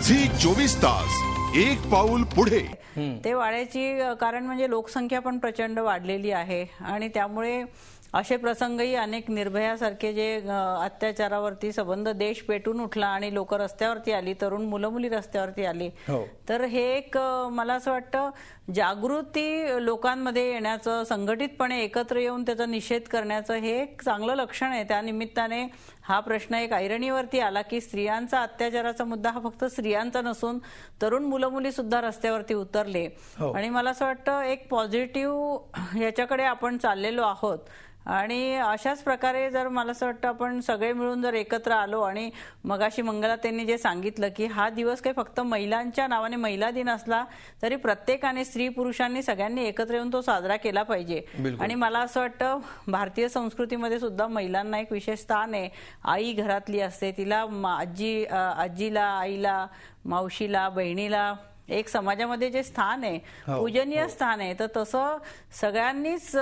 Zee 24 तास एक पाऊल पुढे। ते वाढायची कारण म्हणजे लोकसंख्या पण प्रचंड वाढलेली आहे आणि त्यामुळे असे प्रसंगही अनेक निर्भयासारखे जे अत्याचारावरती संबंध देश पेटून उठला आणि लोक रस्त्यावरती आली, तरुण मुलं मुली रस्त्यावरती आली, तर हे एक मला असं वाटतं जागृती लोकांमध्ये येण्याचं, संघटितपणे एकत्र येऊन त्याचा निषेध करण्याचं हे एक चांगलं लक्षण आहे। त्या निमित्ताने हा प्रश्न एक ऐरणीवरती आला की स्त्रियांचा अत्याचाराचा मुद्दा हा फक्त स्त्रियांचा नसून तरुण मुलं मुली सुद्धा रस्त्यावरती उतरले आणि मला असं वाटतं एक पॉझिटिव्ह याच्याकडे आपण चाललेलो आहोत। आणि अशाच प्रकारे जर मला असं वाटतं आपण सगळे मिळून जर एकत्र आलो आणि मगाशी मंगलाताईंनी जे सांगितलं की हा दिवस काही फक्त महिलांच्या नावाने महिला दिन असला तरी प्रत्येकाने, स्त्री पुरुषांनी सगळ्यांनी एकत्र येऊन तो साजरा केला पाहिजे। आणि मला असं वाटतं भारतीय संस्कृतीमध्ये सुद्धा महिलांना एक विशेष स्थान आहे। आई घरातली असते, तिला आजीला, आईला, मावशीला, बहिणीला एक समाजामध्ये जे स्थान आहे, पूजनीय स्थान आहे, तर तसं सगळ्यांनीच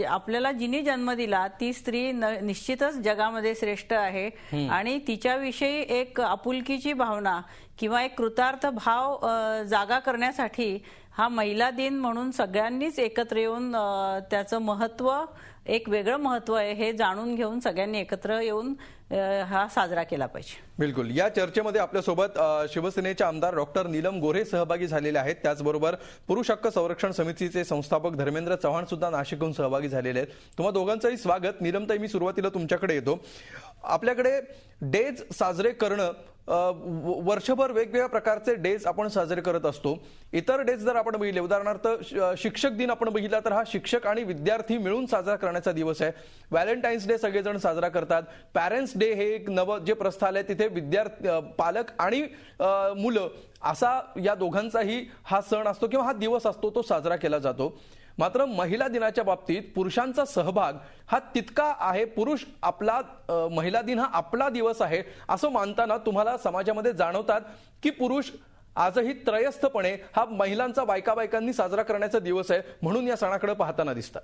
आपल्याला जिने जन्म दिला ती स्त्री निश्चितच जगामध्ये श्रेष्ठ आहे आणि तिच्याविषयी एक आपुलकीची भावना किंवा एक कृतार्थ भाव जागा करण्यासाठी हा महिला दिन म्हणून सगळ्यांनीच एकत्र येऊन त्याचं महत्त्व, एक वेगळं महत्त्व आहे हे जाणून घेऊन सगळ्यांनी एकत्र येऊन हा साजरा केला पाहिजे। बिलकुल। या चर्चेमध्ये आपल्यासोबत शिवसेनेचे आमदार डॉक्टर नीलम गोऱ्हे सहभागी झालेले आहेत। त्याचबरोबर पुरुष हक्क संरक्षण समितीचे संस्थापक धर्मेंद्र चव्हाण सुद्धा नाशिकहून सहभागी झालेले आहेत। तुम्हा दोघांचंही स्वागत। नीलमताई, मी सुरुवातीला तुमच्याकडे येतो। आपल्याकडे डेज साजरे करणं, वर्षभर वेगवेगळ्या प्रकारचे डेज आपण साजरे करत असतो। इतर डेज जर आपण बघितले, उदाहरणार्थ शिक्षक दिन आपण बघितला तर हा शिक्षक आणि विद्यार्थी मिळून साजरा करण्याचा दिवस आहे। व्हॅलेंटाईन्स डे सगळेजण साजरा करतात। पॅरेंट्स डे हे एक नवं जे प्रस्ताव आहे, तिथे पालक आणि मुलं असा या दोघांचाही हा सण असतो किंवा हा दिवस असतो, तो साजरा केला जातो। मात्र महिला दिनाच्या बाबतीत पुरुषांचा सहभाग हा तितका आहे। पुरुष आपला महिला दिन हा आपला दिवस आहे असं मानताना तुम्हाला समाजामध्ये जाणवतात की पुरुष आजही त्रयस्थपणे हा महिलांचा बायकांनी साजरा करण्याचा दिवस आहे म्हणून या सणाकडे पाहताना दिसतात?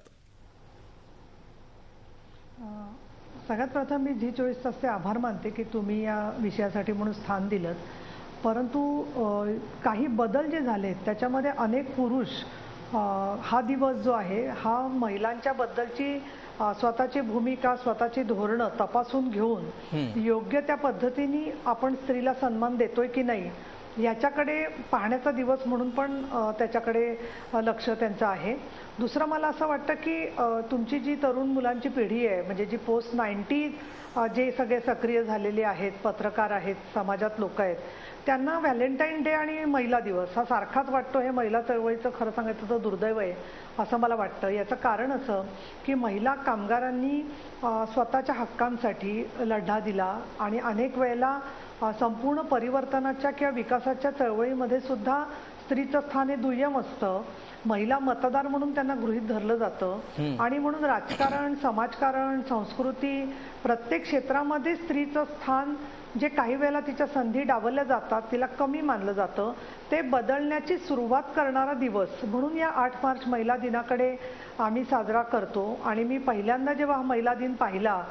सगळ्यात प्रथम मी झी 24 तासचे आभार मानते की तुम्ही या विषयासाठी म्हणून स्थान दिलं, परंतु काही बदल जे झाले त्याच्यामध्ये अनेक पुरुष हा दिवस जो आहे हा महिलांच्या बद्दलची स्वतःची भूमिका, स्वतःची धोरणं तपासून घेऊन योग्य त्या पद्धतीने आपण स्त्रीला सन्मान देतोय की नाही याच्याकडे पाहण्याचा दिवस म्हणून पण त्याच्याकडे लक्ष त्यांचं आहे। दुसरं मला असं वाटतं की तुमची जी तरुण मुलांची पिढी आहे, म्हणजे जी पोस्ट 90 जे सगळे सक्रिय झालेले आहेत, पत्रकार आहेत, समाजात लोक आहेत, त्यांना व्हॅलेंटाईन डे आणि महिला दिवस हा सारखाच वाटतो। हे महिला चळवळीचं खरं सांगायचं तर दुर्दैव आहे असं मला वाटतं। याचं कारण असं की महिला कामगारांनी स्वतःच्या हक्कांसाठी लढा दिला आणि अनेक वेळेला संपूर्ण परिवर्तनाच्या किंवा विकासाच्या चळवळीमध्ये सुद्धा स्त्रीचं स्थान हे दुय्यम असतं। महिला मतदार म्हणून त्यांना गृहीत धरलं जातं आणि म्हणून राजकारण, समाजकारण, संस्कृती प्रत्येक क्षेत्रामध्ये स्त्रीचं स्थान जे काही वेळेला तिच्या संधी डावलल्या जातात, तिला कमी मानलं जातं, ते बदलण्याची सुरुवात करणारा दिवस म्हणून या 8 मार्च महिला दिनाकडे आम्ही साजरा करतो। आणि मी पहिल्यांदा जेव्हा महिला दिन पाहिला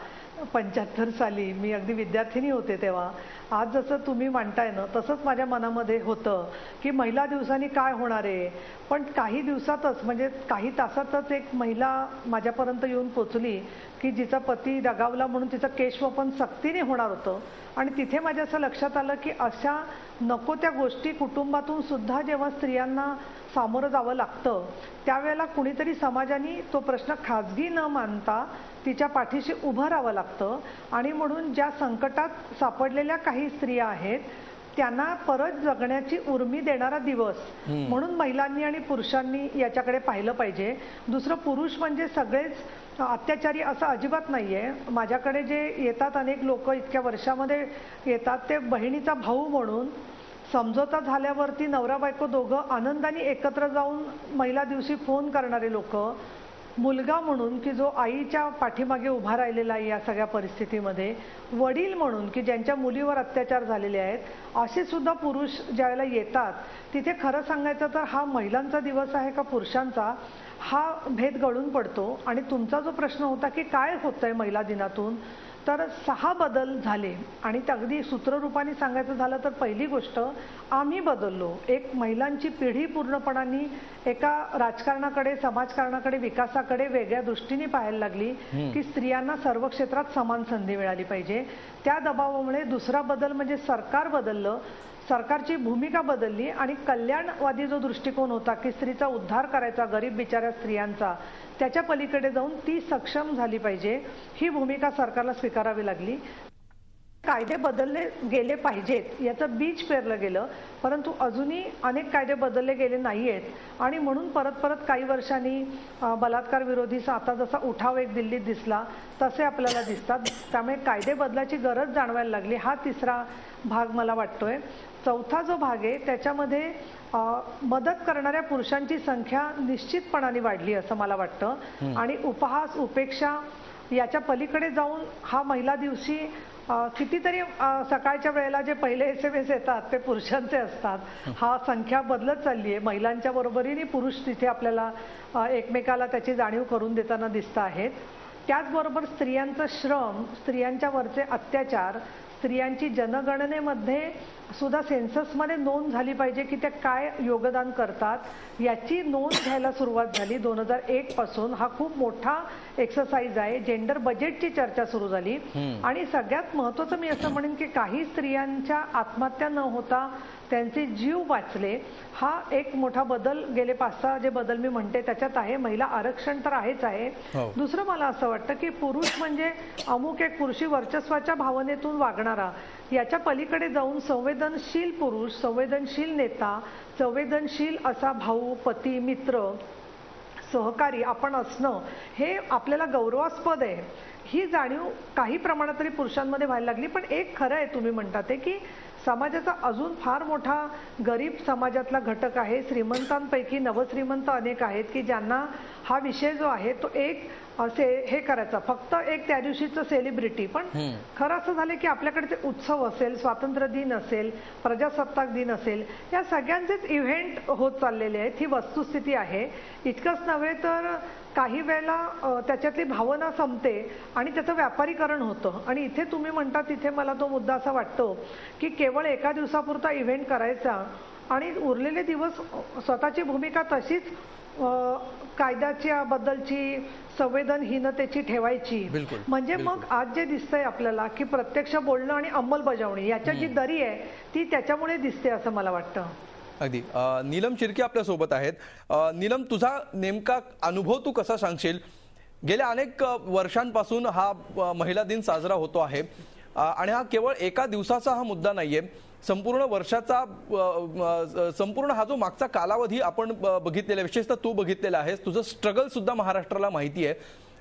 75 साली, मी अगदी विद्यार्थिनी होते तेव्हा, आज जसं तुम्ही मांडताय ना तसंच माझ्या मनामध्ये होतं की महिला दिवसांनी काय होणार आहे। पण काही दिवसातच, म्हणजे काही तासातच एक महिला माझ्यापर्यंत येऊन पोचली की जिचा पती दगावला म्हणून तिचं केशवपन सक्तीने होणार होतं आणि तिथे माझ्या असं लक्षात आलं की अशा नको त्या गोष्टी कुटुंबातून सुद्धा जेव्हा स्त्रियांना सामोरं जावं लागतं त्यावेळेला कुणीतरी समाजाने तो प्रश्न खाजगी न मानता तिच्या पाठीशी उभं राहावं लागतं। आणि म्हणून ज्या संकटात सापडलेल्या काही स्त्रिया आहेत त्यांना परत जगण्याची उर्मी देणारा दिवस म्हणून महिलांनी आणि पुरुषांनी याच्याकडे पाहिलं पाहिजे। दुसरं, पुरुष म्हणजे सगळेच अत्याचारी असं अजिबात नाहीये। माझ्याकडे जे येतात अनेक लोक इतक्या वर्षामध्ये येतात, ते बहिणीचा भाऊ म्हणून समझोता झाल्यावरती नवरा बायको दोघं आनंदाने एकत्र जाऊन महिला दिवशी फोन करणारे लोक, मुलगा म्हणून की जो आईच्या पाठीमागे उभा राहिलेला आहे या सगळ्या परिस्थितीमध्ये, वडील म्हणून की ज्यांच्या मुलीवर अत्याचार झालेले आहेत, असे सुद्धा पुरुष ज्यावेळेला येतात तिथे खरं सांगायचं तर हा महिलांचा दिवस आहे का पुरुषांचा हा भेद गळून पडतो। आणि तुमचा जो प्रश्न होता की काय होतंय महिला दिनातून, तर 6 बदल झाले आणि अगदी सूत्ररूपाने सांगायचं झालं तर पहिली गोष्ट आम्ही बदललो. एक महिलांची पिढी पूर्णपणाने एका राजकारणाकडे, समाजकारणाकडे, विकासाकडे वेगळ्या दृष्टीने पाहायला लागली की स्त्रियांना सर्व क्षेत्रात समान संधी मिळाली पाहिजे. त्या दबावामुळे दुसरा बदल म्हणजे सरकार बदललं, सरकारची भूमिका बदलली आणि कल्याणवादी जो दृष्टिकोन होता की स्त्रीचा उद्धार करायचा गरीब बिचाऱ्या स्त्रियांचा, त्याच्या पलीकडे जाऊन ती सक्षम झाली पाहिजे ही भूमिका सरकारला स्वीकारावी लागली. कायदे बदलले गेले पाहिजेत याचं बीज पेरलं गेलं, परंतु अजूनही अनेक कायदे बदलले गेले नाहीयेत आणि म्हणून परत परत काही वर्षांनी बलात्कार विरोधी आता जसा उठाव एक दिल्लीत दिसला तसे आपल्याला दिसतात. त्यामुळे कायदे बदलाची गरज जाणवायला लागली. हा तिसरा भाग मला वाटतोय. चौथा जो भाग आहे त्याच्यामध्ये मदत करणाऱ्या पुरुषांची संख्या निश्चितपणाने वाढली असं मला वाटतं आणि उपहास, उपेक्षा याच्या पलीकडे जाऊन हा महिला दिवशी कितीतरी सकाळच्या वेळेला जे पहिले SMS येतात ते पुरुषांचे असतात. हा संख्या बदलत चालली आहे. महिलांच्या बरोबरीने पुरुष तिथे आपल्याला एकमेकाला त्याची जाणीव करून देताना दिसत आहेत. त्याचबरोबर स्त्रियांचं श्रम, स्त्रियांच्या वरचे अत्याचार, स्त्रियांची जनगणनेमध्ये सुद्धा सेन्ससमध्ये नोंद झाली पाहिजे की त्या काय योगदान करतात याची नोंद घ्यायला सुरुवात झाली 2001 पासून. हा खूप मोठा एक्सरसाइज आहे. जेंडर बजेटची चर्चा सुरू झाली आणि सगळ्यात महत्त्वाचं मी असं म्हणेन की काही स्त्रियांच्या आत्महत्या न होता त्यांचे जीव वाचले. हा एक मोठा बदल गेले 5-6 जे बदल मी म्हणते त्याच्यात आहे. महिला आरक्षण तर आहेच आहे. दुसरं मला असं वाटतं की पुरुष म्हणजे अमुक एक पुरुषी वर्चस्वाच्या भावनेतून वागणारा, याच्या पलीकडे जाऊन संवेदनशील पुरुष, संवेदनशील नेता, संवेदनशील असा भाऊ, पती, मित्र, सहकारी आपण असणं हे आपल्याला गौरवास्पद आहे. ही जाणीव काही प्रमाणात तरी पुरुषांमध्ये व्हायला लागली. पण एक खरं आहे तुम्ही म्हणतात ते की समाजाचा अजून फार मोठा गरीब समाजातला घटक आहे. श्रीमंतांपैकी नवश्रीमंत अनेक आहेत की ज्यांना हा विषय जो आहे तो एक असे हे करायचा फक्त एक त्या दिवशीचं सेलिब्रिटी. पण खरं असं झालं की आपल्याकडे ते उत्सव असेल, स्वातंत्र्य दिन असेल, प्रजासत्ताक दिन असेल, या सगळ्यांचेच इव्हेंट होत चाललेले आहेत. ही वस्तुस्थिती आहे. इतकंच नव्हे तर काही वेळेला त्याच्यातली भावना संपते आणि त्याचं व्यापारीकरण होतं. आणि इथे तुम्ही म्हणता तिथे मला तो मुद्दा असा वाटतो की केवळ एका दिवसापुरता इव्हेंट करायचा आणि उरलेले दिवस स्वतःची भूमिका तशीच कायद्याच्या बद्दलची संवेदनहीनतेची ठेवायची. म्हणजे मग आज जे दिसतंय आपल्याला की प्रत्यक्ष बोलणं आणि अंमलबजावणी याच्या जी दरी आहे ती त्याच्यामुळे दिसते असं मला वाटतं. अगदी. नीलम चिरके आपल्या सोबत आहेत. नीलम, तुझा नेमका अनुभव तू कसा सांगशील? गेल्या अनेक वर्षांपासून हा महिला दिन साजरा होतो आहे आणि हा केवळ एका दिवसाचा हा मुद्दा नाहीये. संपूर्ण वर्षाचा संपूर्ण हा जो मागचा कालावधी आपण बघितलेला, विशेषतः तू बघितलेला आहेस, तुझं स्ट्रगल सुद्धा महाराष्ट्राला माहिती आहे.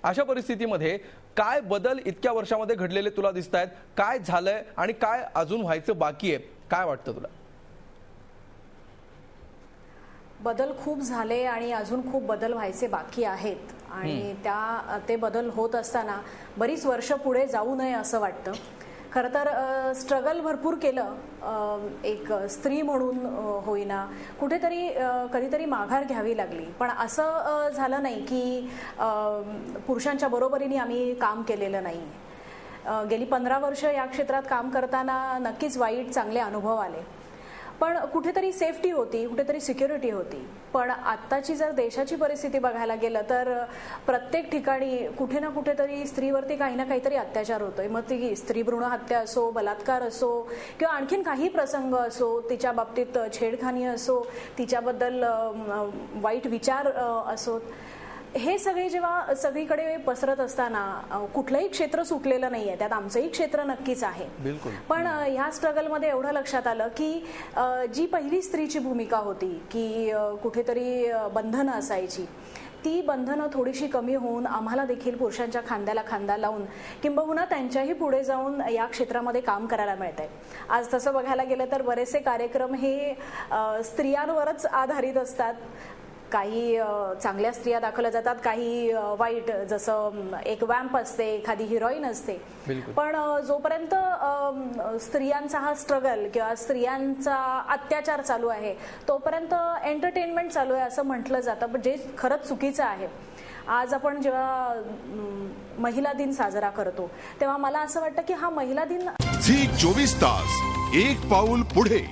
अशा परिस्थितीमध्ये काय बदल इतक्या वर्षामध्ये घडलेले तुला दिसत आहेत? काय झालंय आणि काय अजून व्हायचं बाकी आहे? काय वाटतं तुला? बदल खूप झाले आणि अजून खूप बदल व्हायचे बाकी आहेत आणि ते बदल होत असताना बरीच वर्ष पुढे जाऊ नये असं वाटतं. खरं तर स्ट्रगल भरपूर केलं. एक स्त्री म्हणून होईना कुठेतरी कधीतरी माघार घ्यावी लागली. पण असं झालं नाही की पुरुषांच्या बरोबरीने आम्ही काम केलेलं नाही. गेली 15 वर्ष या क्षेत्रात काम करताना नक्कीच वाईट चांगले अनुभव आले. पण कुठेतरी सेफ्टी होती, कुठेतरी सिक्युरिटी होती. पण आत्ताची जर देशाची परिस्थिती बघायला गेलं तर प्रत्येक ठिकाणी कुठे ना कुठेतरी स्त्रीवरती काही ना काहीतरी अत्याचार होतोय. मग ती स्त्री भ्रूण हत्या असो, बलात्कार असो किंवा आणखीन काही प्रसंग असो, तिच्या बाबतीत छेडखानी असो, तिच्याबद्दल वाईट विचार असोत, हे सगळे जेव्हा सगळीकडे पसरत असताना कुठलंही क्षेत्र सुटलेलं नाहीये. त्यात आमचंही क्षेत्र नक्कीच आहे. पण ह्या स्ट्रगलमध्ये एवढं लक्षात आलं की जी पहिली स्त्रीची भूमिका होती की कुठेतरी बंधनं असायची, ती बंधनं थोडीशी कमी होऊन आम्हाला देखील पुरुषांच्या खांद्याला खांदा लावून किंबहुना त्यांच्याही पुढे जाऊन या क्षेत्रामध्ये काम करायला मिळतंय. आज तसं बघायला गेलं तर बरेचसे कार्यक्रम हे स्त्रियांवरच आधारित असतात. काही चांगल्या स्त्रिया दाखवल्या जातात, काही वाईट, जसं एक वॅम्प असते, एखादी हिरोईन असते. पण जोपर्यंत स्त्रियांचा हा स्ट्रगल किंवा स्त्रियांचा अत्याचार चालू आहे तोपर्यंत एंटरटेनमेंट चालू आहे असं म्हटलं जातं, पण जे खरंच चुकीचं आहे. आज आपण जेव्हा महिला दिन साजरा करतो, तेव्हा मला असं वाटतं की हा महिला दिन झी 24 तास एक पाऊल पुढे.